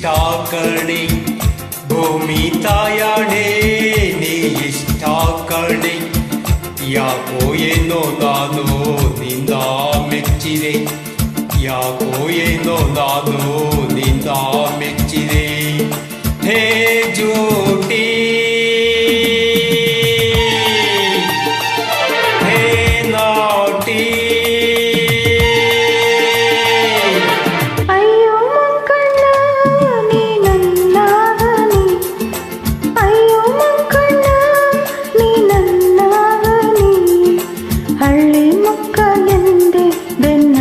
ಇಷ್ಟ ಕಣೆ ಭೂಮಿ ತಾಯಾಣೆ ನೀ ಇಷ್ಟ ಕಣೆ ಯಾಕೋ ಏನೋ ನಾನು ನಿನ್ನ ಮೆಚ್ಚಿದೆ ಯಾಕೋ ಏನೋ ನಾನು ನಿನ್ನ ಮೆಚ್ಚಿದೆ ಹೇ ಜೋಟಿ ಹೇ ನಾಟಿ ಅಯ್ಯೋ ಮಂಕಣ್ಣ ನೀ ನನ್ನವನಿ ಅಯ್ಯೋ ಮಂಕಣ್ಣ ನೀ ನನ್ನವನಿ ಹಳ್ಳಿ ಮುಕ್ಕ ಎಂದೆ ಬೆನ್ನ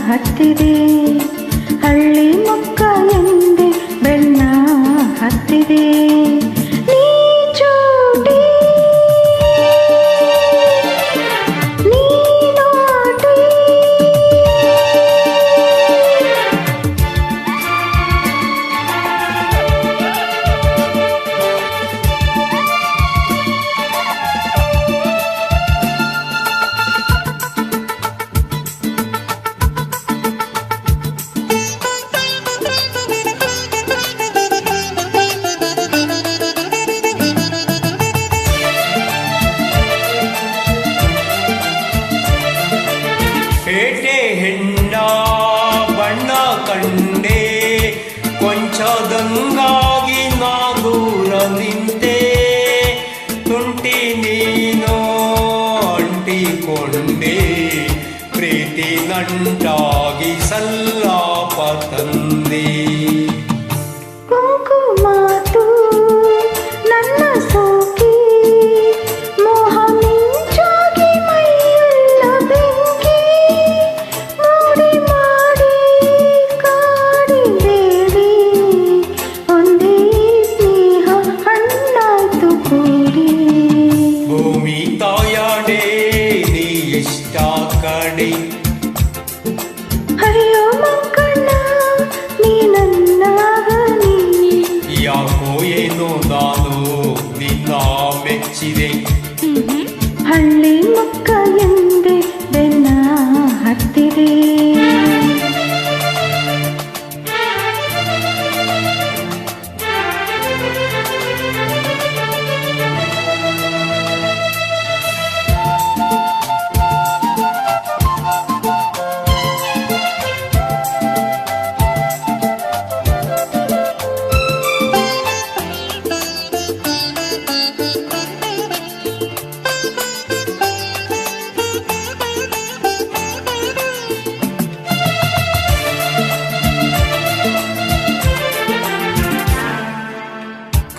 ಹತ್ತಿದೆ ಹಳ್ಳಿ ಮುಕ್ಕ ಎಂದೆ ಬೆನ್ನ ಹತ್ತಿದೆ ನೀ ಚೂಟಿ ನೀ ನಾಟಿ ಪೇಟೆ ಹೆಣ್ಣ ಬಣ್ಣ ಕಂಡೆ ಕೊಂಚದಂಗಾಗಿ ನಾ ದೂರ ನಿಂತೆ ತುಂಟಿ ನೀನು ಅಂಟಿಕೊಂಡೆ ಪ್ರೀತಿ ನಂಟಾಗಿ ಸಲ್ಲಾಪ ತಂದೆ ಕುಂಕುಮಾತು ನನ್ನ ಸೋಕಿ ಮೋಹ ಮಿಂಚಾಗಿ ಮೈಯೆಲ್ಲ ಬೆಂಕಿ ಮೂಡಿ ಮಾಡಿ ಕಾಡಿಬೇಡಿ ಒಂದೇ ಸ್ನೇಹ ಹಣ್ಣಾಯ್ತು ಕೂಡಿ ಭೂಮಿ ತಾಯಾಣೆ ನೀ ಇಷ್ಟ ಕಣೆ ಅಯ್ಯೋ ಮಂಕಣ್ಣ ನೀ ನನ್ನವನಿ ಯಾಕೋ ಏನೋ ನಾನು ನಿನ್ನ ಮೆಚ್ಚಿದೆ ಹಳ್ಳಿ ಮುಕ್ಕ ಎಂದೆ ಬೆನ್ನ ಹತ್ತಿದೆ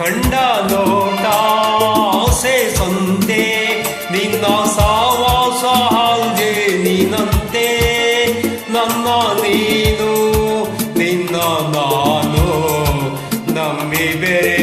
ಕಂಡ ನೋಟ ಆಸೆ ಸಂತೆ ನಿನ್ನ ಸಾವಾಸ ಹಾಲ್ಗೆ ನೀನಂತೆ ನನ್ನ ನೀನು ನಿನ್ನ ನಾನು ನಂಬಿ ಬೆರೆ